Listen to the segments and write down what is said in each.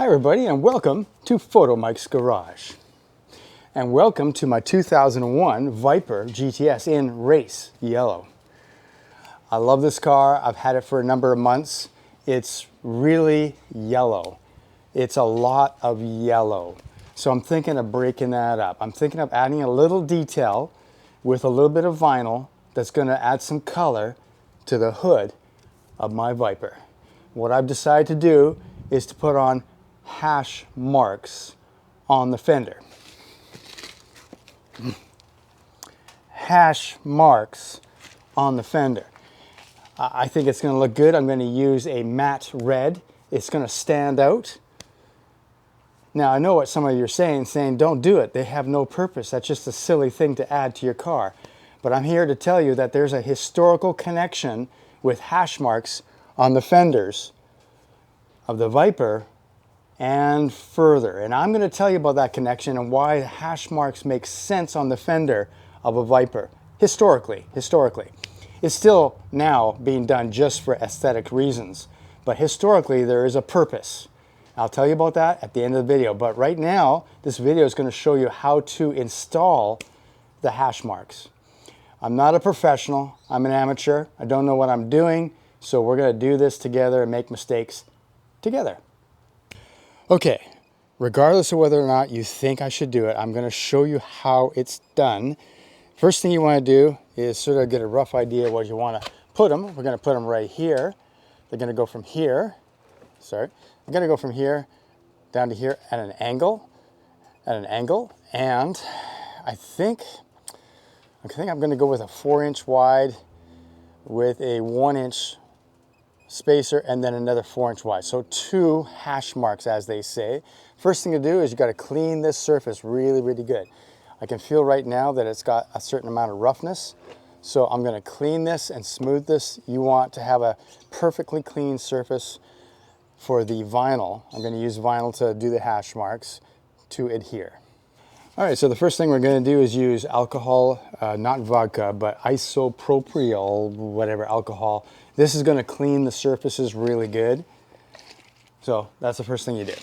Hi everybody, and welcome to Photomikes Garage. And welcome to my 2001 Viper GTS in race yellow. I love this car. I've had it for a number of months. It's really yellow. It's a lot of yellow. So I'm thinking of breaking that up. I'm thinking of adding a little detail with a little bit of vinyl that's going to add some color to the hood of my Viper. What I've decided to do is to put on hash marks on the fender. Hash marks on the fender. I think it's going to look good. I'm going to use a matte red. It's going to stand out. Now I know what some of you are saying don't do it. They have no purpose. That's just a silly thing to add to your car. But I'm here to tell you that there's a historical connection with hash marks on the fenders of the Viper and further. And I'm going to tell you about that connection and why hash marks make sense on the fender of a Viper. Historically. It's still now being done just for aesthetic reasons. But historically, there is a purpose. I'll tell you about that at the end of the video. But right now, this video is going to show you how to install the hash marks. I'm not a professional. I'm an amateur. I don't know what I'm doing. So we're going to do this together and make mistakes together. Okay, regardless of whether or not you think I should do it, I'm going to show you how it's done. First thing you want to do is sort of get a rough idea of what you want to put them. We're going to put them right here. They're going to go from here. Sorry. I'm going to go from here down to here at an angle. And I think I'm going to go with a 4-inch wide with a 1-inch spacer and then another 4-inch wide. So 2 hash marks, as they say. First thing to do is you got to clean this surface really good. I can feel right now that it's got a certain amount of roughness. So I'm going to clean this and smooth this. You want to have a perfectly clean surface for the vinyl. I'm going to use vinyl to do the hash marks to adhere. All right, so the first thing we're going to do is use alcohol, not vodka, but isopropyl, whatever alcohol. This is going to clean the surfaces really good. So that's the first thing you do.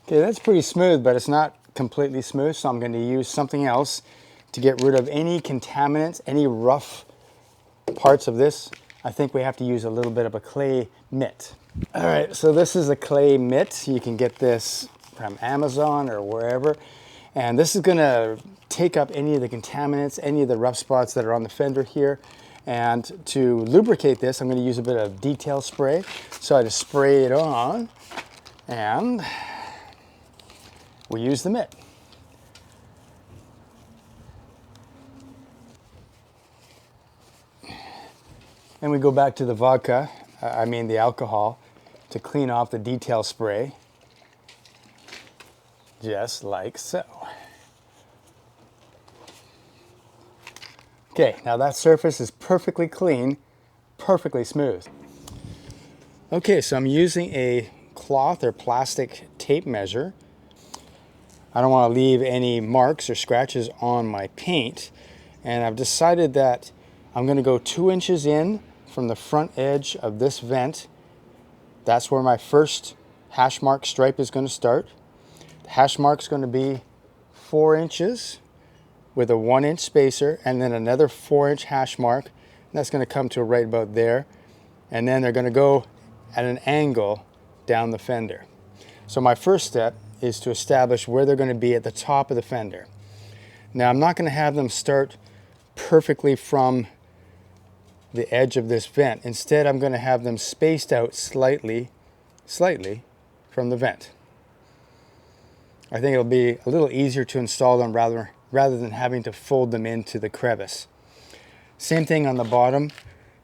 Okay, that's pretty smooth, but it's not completely smooth, so I'm going to use something else to get rid of any contaminants, any rough parts of this. I think we have to use a little bit of a clay mitt. All right, so this is a clay mitt. You can get this from Amazon or wherever. And this is going to take up any of the contaminants, any of the rough spots that are on the fender here. And to lubricate this, I'm going to use a bit of detail spray. So I just spray it on and we use the mitt. And we go back to the vodka, the alcohol, to clean off the detail spray, just like so. Okay, now that surface is perfectly clean, perfectly smooth. Okay, so I'm using a cloth or plastic tape measure. I don't want to leave any marks or scratches on my paint, and I've decided that I'm going to go 2 inches in from the front edge of this vent. That's where my first hash mark stripe is going to start. The hash mark is going to be 4 inches with a 1-inch spacer and then another 4-inch hash mark. And that's going to come to right about there. And then they're going to go at an angle down the fender. So my first step is to establish where they're going to be at the top of the fender. Now I'm not going to have them start perfectly from the edge of this vent. Instead, I'm going to have them spaced out slightly from the vent. I think it'll be a little easier to install them rather than having to fold them into the crevice. Same thing on the bottom.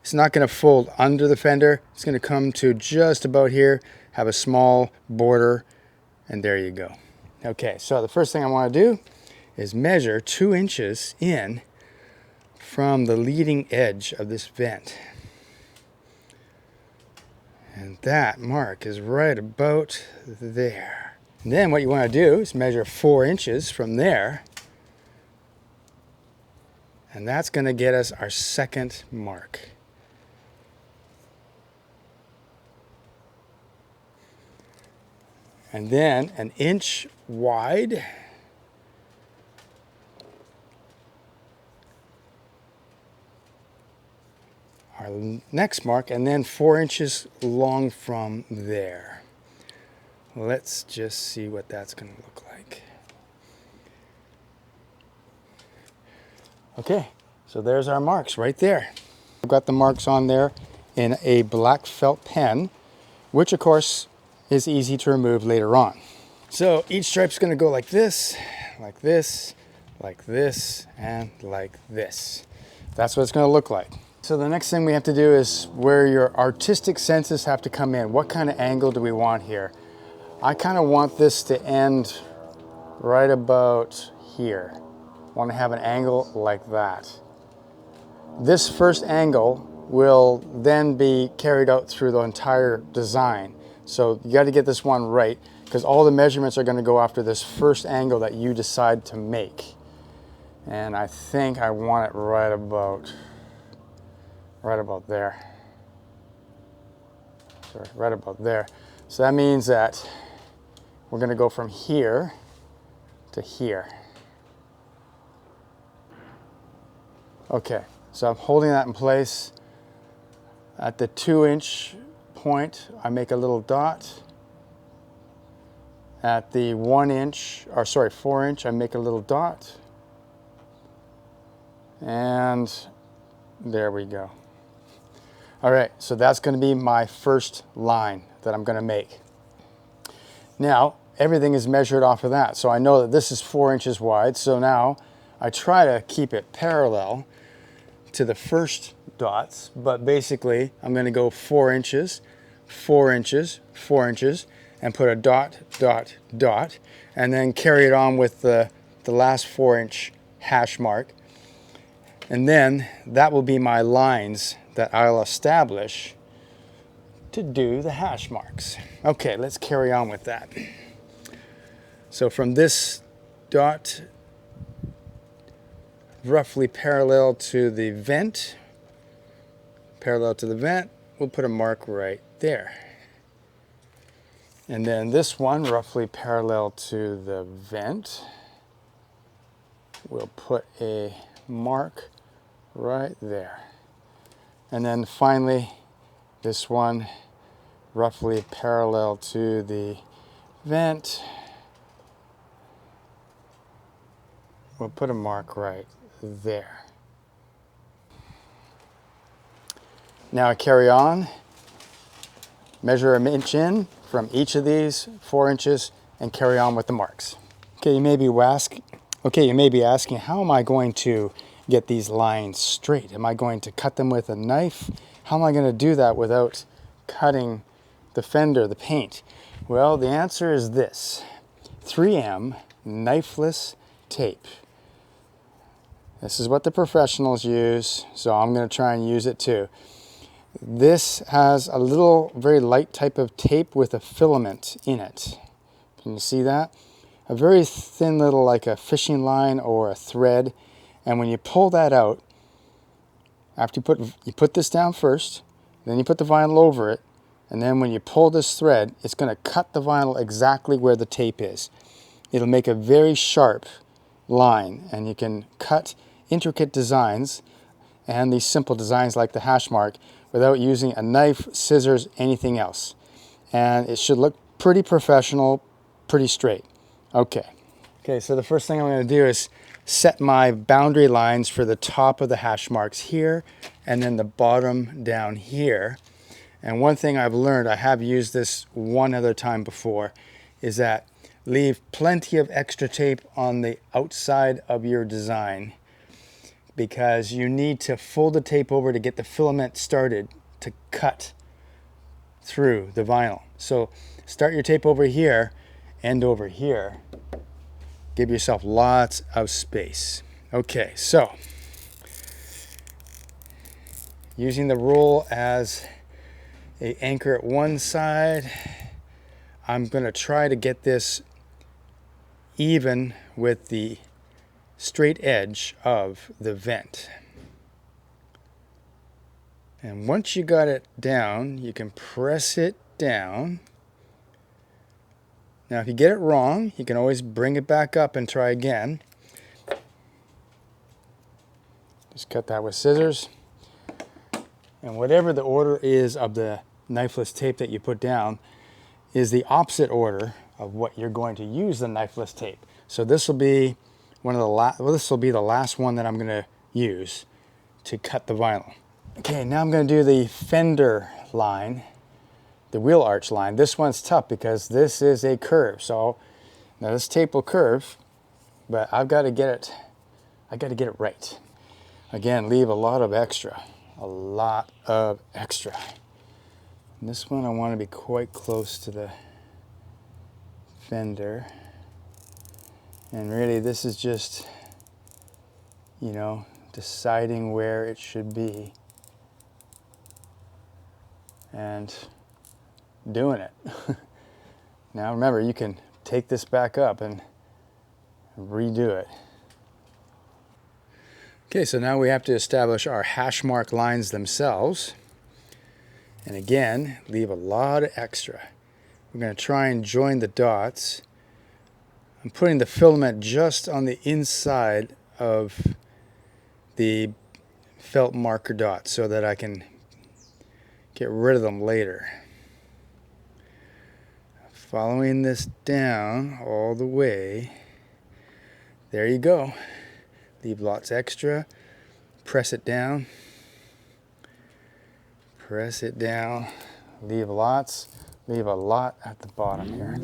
It's not going to fold under the fender. It's going to come to just about here, have a small border, and there you go. Okay, so the first thing I want to do is measure 2 inches in from the leading edge of this vent. And that mark is right about there. And then what you want to do is measure 4 inches from there. And that's going to get us our second mark. And then an inch wide. Our next mark, and then 4 inches long from there. Let's just see what that's going to look like. Okay, so there's our marks right there. I've got the marks on there in a black felt pen, which of course is easy to remove later on. So each stripe's going to go like this, like this, like this, and like this. That's what it's going to look like. So the next thing we have to do is where your artistic senses have to come in. What kind of angle do we want here? I kind of want this to end right about here. I want to have an angle like that. This first angle will then be carried out through the entire design. So you got to get this one right, because all the measurements are going to go after this first angle that you decide to make. And I think I want it right about there. Sorry, right about there. So that means that we're going to go from here to here. Okay, so I'm holding that in place. At the 2-inch point, I make a little dot. At the 4-inch, I make a little dot. And there we go. All right, so that's going to be my first line that I'm going to make. Now, everything is measured off of that. So I know that this is 4 inches wide. So now I try to keep it parallel to the first dots, but basically I'm going to go 4 inches, 4 inches, 4 inches, and put a dot, dot, dot, and then carry it on with the last 4-inch hash mark. And then that will be my lines that I'll establish to do the hash marks. Okay, let's carry on with that. So from this dot, roughly parallel to the vent, we'll put a mark right there. And then this one, roughly parallel to the vent, we'll put a mark right there. And then finally, this one, roughly parallel to the vent, we'll put a mark right there. Now I carry on, measure an inch in from each of these 4 inches, and carry on with the marks. Okay, you may be asking, how am I going to get these lines straight? Am I going to cut them with a knife? How am I going to do that without cutting the fender, the paint? Well, the answer is this: 3M Knifeless tape. This is what the professionals use, so I'm going to try and use it too. This has a little, very light type of tape with a filament in it. Can you see that? A very thin little, like a fishing line or a thread. And when you pull that out, after you put this down first, then you put the vinyl over it, and then when you pull this thread, it's going to cut the vinyl exactly where the tape is. It'll make a very sharp line, and you can cut intricate designs and these simple designs like the hash mark without using a knife, scissors, anything else. And it should look pretty professional, pretty straight. Okay, so the first thing I'm going to do is set my boundary lines for the top of the hash marks here, and then the bottom down here. And one thing I've learned, I have used this one other time before, is that leave plenty of extra tape on the outside of your design, because you need to fold the tape over to get the filament started to cut through the vinyl. So start your tape over here, end over here. Give yourself lots of space. Okay, so using the roll as an anchor at one side, I'm going to try to get this even with the straight edge of the vent. And once you got it down, you can press it down Now if you get it wrong, you can always bring it back up and try again. Just cut that with scissors. And whatever the order is of the knifeless tape that you put down is the opposite order of what you're going to use the knifeless tape. So this will be this will be the last one that I'm going to use to cut the vinyl. Okay, now I'm going to do the Fender line, the wheel arch line. This one's tough because this is a curve. So now this tape will curve, but I've got to get it right. Again, leave a lot of extra. And this one I want to be quite close to the Fender. And really this is just, you know, deciding where it should be and doing it. Now remember, you can take this back up and redo it. Okay, so now we have to establish our hash mark lines themselves. And again, leave a lot of extra. We're going to try and join the dots. I'm putting the filament just on the inside of the felt marker dots so that I can get rid of them later. Following this down all the way. There you go. Leave lots extra. Press it down. Press it down. Leave lots. Leave a lot at the bottom here.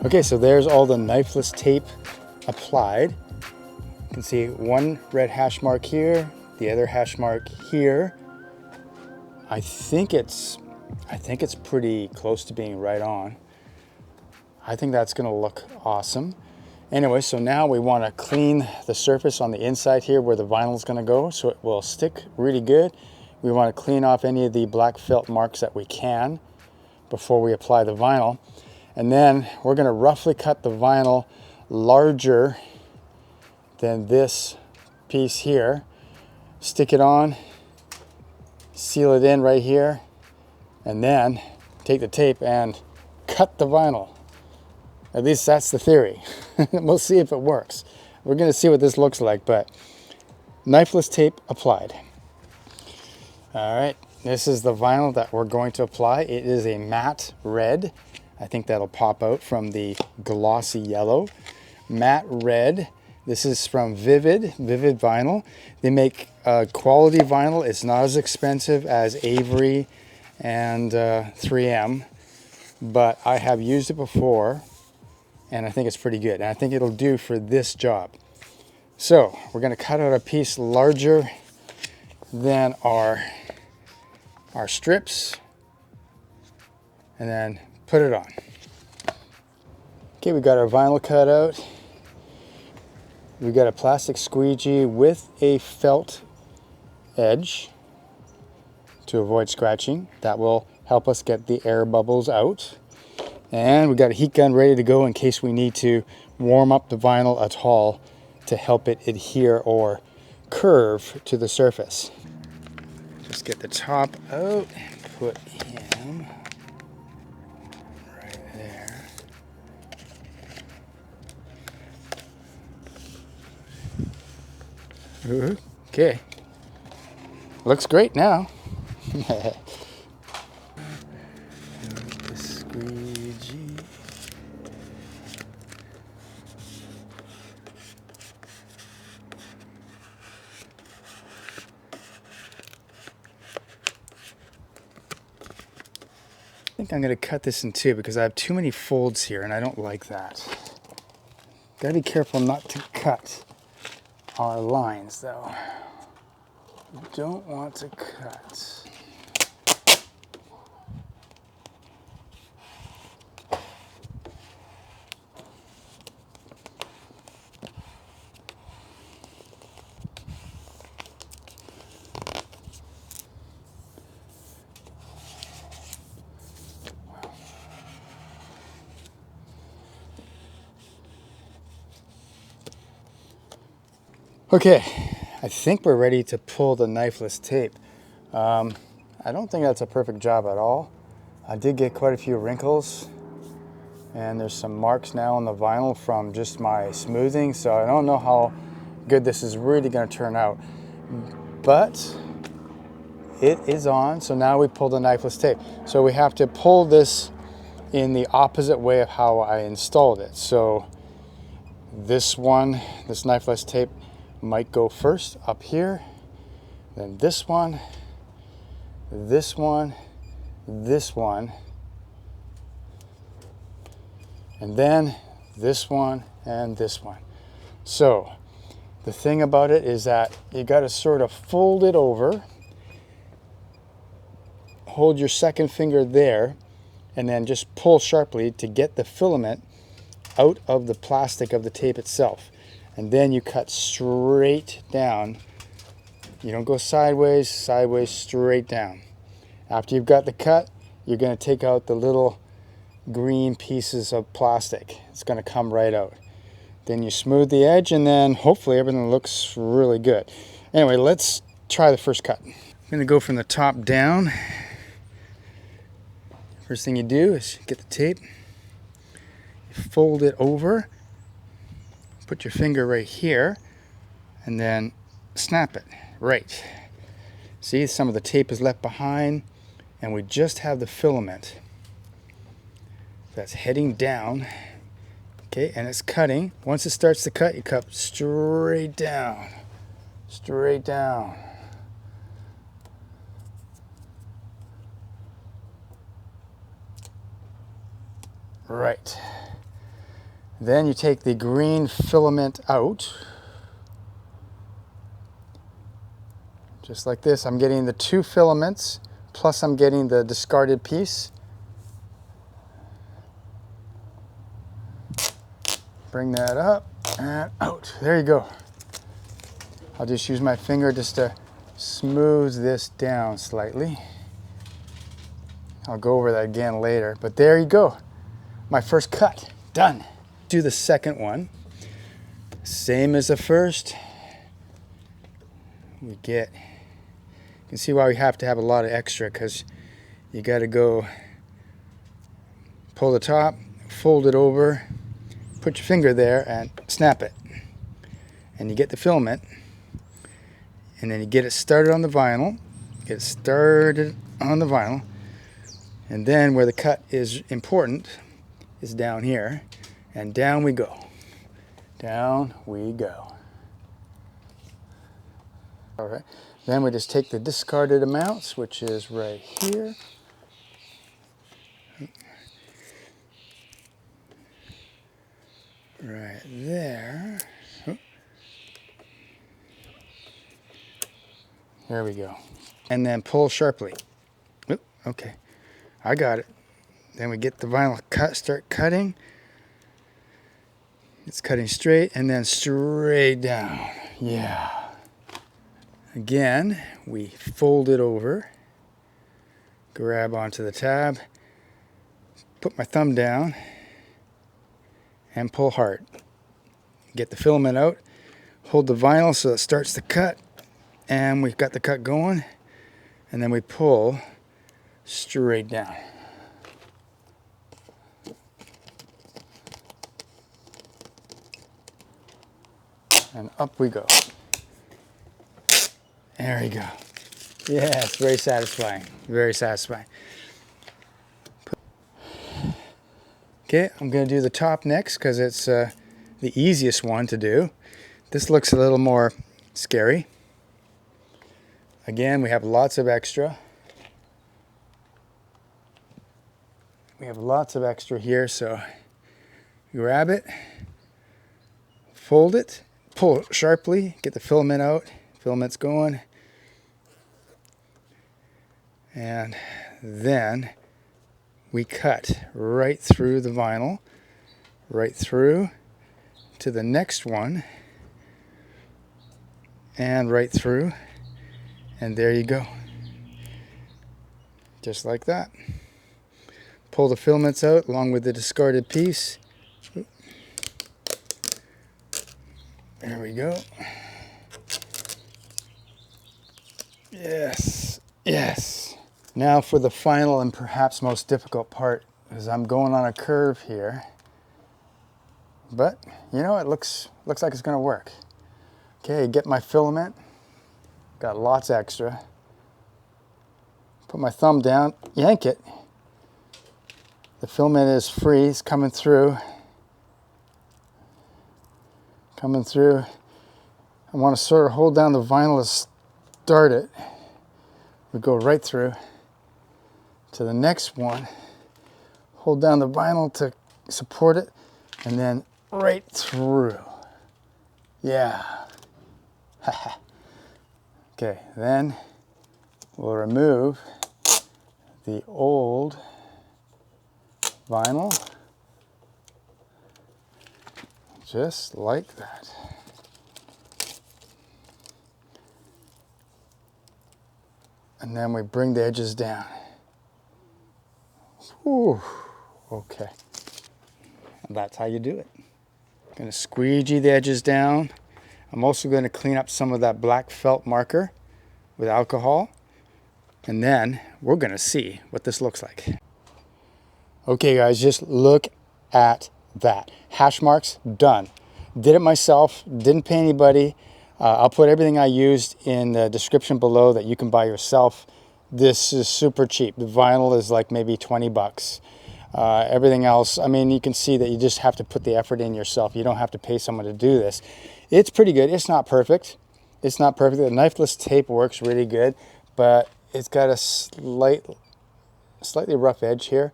Okay, so there's all the knifeless tape applied. You can see one red hash mark here, the other hash mark here. I think it's pretty close to being right on. I think that's gonna look awesome. Anyway, so now we wanna clean the surface on the inside here where the vinyl is gonna go so it will stick really good. We wanna clean off any of the black felt marks that we can before we apply the vinyl. And then we're going to roughly cut the vinyl larger than this piece here. Stick it on, seal it in right here, and then take the tape and cut the vinyl. At least that's the theory. We'll see if it works. We're going to see what this looks like, but knifeless tape applied. All right, this is the vinyl that we're going to apply. It is a matte red. I think that'll pop out from the glossy yellow. Matte red. This is from Vivid Vinyl. They make quality vinyl. It's not as expensive as Avery and 3M, but I have used it before and I think it's pretty good. And I think it'll do for this job. So we're gonna cut out a piece larger than our strips and then put it on. Okay, we got our vinyl cut out. We got a plastic squeegee with a felt edge to avoid scratching. That will help us get the air bubbles out. And we got a heat gun ready to go in case we need to warm up the vinyl at all to help it adhere or curve to the surface. Just get the top out and put him right there. Okay, looks great now. The squeegee. think I'm going to cut this in two because I have too many folds here and I don't like that. Gotta be careful not to cut our lines though. You don't want to cut. Okay, I think we're ready to pull the knifeless tape. I don't think that's a perfect job at all. I did get quite a few wrinkles and there's some marks now on the vinyl from just my smoothing, so I don't know how good this is really going to turn out. But it is on, so now we pull the knifeless tape. So we have to pull this in the opposite way of how I installed it. So this knifeless tape might go first up here, then this one, this one, this one, and then this one and this one. So the thing about it is that you got to sort of fold it over, hold your second finger there, and then just pull sharply to get the filament out of the plastic of the tape itself. And then you cut straight down. You don't go sideways, straight down. After you've got the cut, you're going to take out the little green pieces of plastic. It's going to come right out. Then you smooth the edge and then hopefully everything looks really good. Anyway, let's try the first cut. I'm going to go from the top down. First thing you do is get the tape, you fold it over, put your finger right here, and then snap it right. See, some of the tape is left behind, and we just have the filament. That's heading down, okay, and it's cutting. Once it starts to cut, you cut straight down, straight down. Right. Then you take the green filament out. Just like this. I'm getting the two filaments, plus I'm getting the discarded piece. Bring that up and out. There you go. I'll just use my finger just to smooth this down slightly. I'll go over that again later, but there you go. My first cut, done. Do the second one. Same as the first. You can see why we have to have a lot of extra, because you got to go pull the top, fold it over, put your finger there and snap it. And you get the filament. And then you get it started on the vinyl. Get it started on the vinyl. And then where the cut is important is down here, and down we go. Down we go. All right, then we just take the discarded amounts, which is right here. Right there. Oh. There we go. And then pull sharply. Oh, okay, I got it. Then we get the vinyl cut, start cutting. It's cutting straight and then straight down. Yeah. Again, we fold it over, grab onto the tab, put my thumb down, and pull hard. Get the filament out, hold the vinyl so it starts to cut, and we've got the cut going, and then we pull straight down. And up we go. There we go. Yeah, it's very satisfying. Very satisfying. Okay, I'm going to do the top next because it's the easiest one to do. This looks a little more scary. Again, we have lots of extra. We have lots of extra here, so grab it, fold it, pull it sharply, get the filament out, filament's going, and then we cut right through the vinyl, right through to the next one, and right through, and there you go. Just like that. Pull the filaments out along with the discarded piece. There we go. Yes, yes. Now for the final and perhaps most difficult part, is I'm going on a curve here. But, you know, it looks like it's gonna work. Okay, get my filament. Got lots extra. Put my thumb down, yank it. The filament is free, it's coming through. Coming through. I want to sort of hold down the vinyl to start it. We go right through to the next one. Hold down the vinyl to support it, and then right through. Yeah. Okay, then we'll remove the old vinyl, just like that. And then we bring the edges down. Whew. Okay. And that's how you do it. Gonna squeegee the edges down. I'm also going to clean up some of that black felt marker with alcohol. And then we're going to see what this looks like. Okay guys, just look at that. Hash marks, done. Did it myself, didn't pay anybody. I'll put everything I used in the description below that you can buy yourself. This is super cheap. The vinyl is like maybe 20 bucks. Everything else, I mean, you can see that you just have to put the effort in yourself. You don't have to pay someone to do this. It's pretty good. It's not perfect. It's not perfect. The Knifeless tape works really good, but it's got a slightly rough edge here.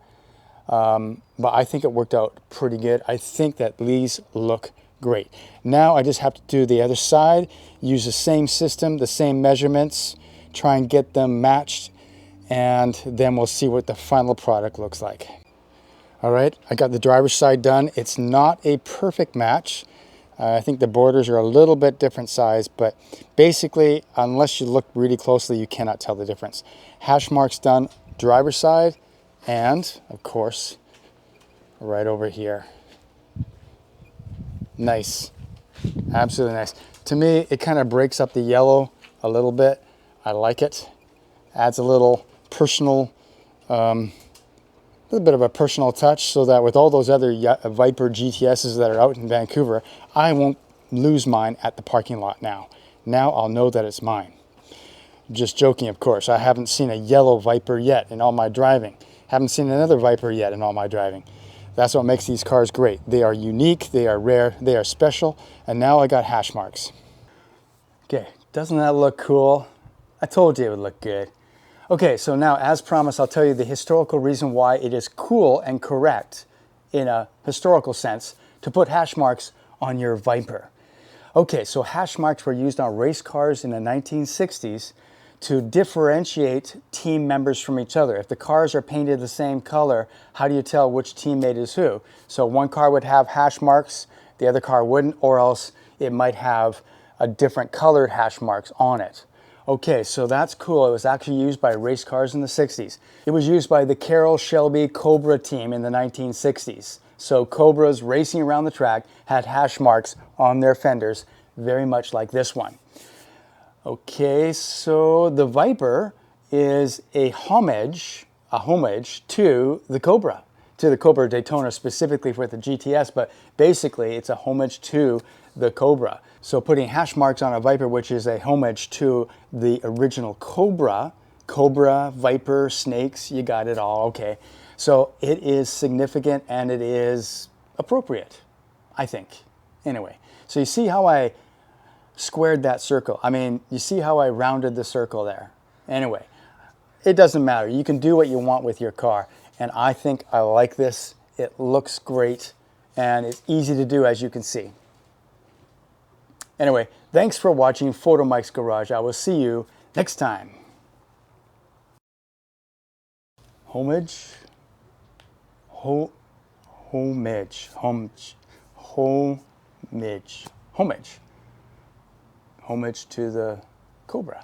But I think it worked out pretty good. I think that these look great. Now I just have to do the other side, use the same system, the same measurements, try and get them matched, and then we'll see what the final product looks like. All right, I got the driver's side done. It's not a perfect match. I think the borders are a little bit different size, but basically, unless you look really closely, you cannot tell the difference. Hash marks done, driver's side, and of course, right over here. Nice, absolutely nice. To me, it kind of breaks up the yellow a little bit. I like it. Adds a little personal, little bit of a personal touch, so that with all those other Viper GTSs that are out in Vancouver, I won't lose mine at the parking lot now. Now I'll know that it's mine. Just joking, of course. I haven't seen a yellow Viper yet in all my driving. Haven't seen another Viper yet in all my driving. That's what makes these cars great. They are unique, they are rare, they are special, and now I got hash marks. Okay, doesn't that look cool? I told you it would look good. Okay, so now, as promised, I'll tell you the historical reason why it is cool and correct, in a historical sense, to put hash marks on your Viper. Okay, so hash marks were used on race cars in the 1960s to differentiate team members from each other. If the cars are painted the same color, how do you tell which teammate is who? So one car would have hash marks, the other car wouldn't, or else it might have a different colored hash marks on it. Okay, so that's cool. It was actually used by race cars in the 60s. It was used by the Carroll Shelby Cobra team in the 1960s. So Cobras racing around the track had hash marks on their fenders, very much like this one. Okay, so the Viper is a homage to the Cobra Daytona specifically for the GTS, but basically it's a homage to the Cobra. So putting hash marks on a Viper, which is a homage to the original Cobra, Viper, snakes, you got it all, okay. So it is significant and it is appropriate, I think. Anyway, so you see how I squared that circle. I mean, you see how I rounded the circle there. Anyway, it doesn't matter. You can do what you want with your car. And I think I like this. It looks great and it's easy to do, as you can see. Anyway, thanks for watching Photomikes Garage. I will see you next time. Homage, homage, homage, homage, homage to the Cobra.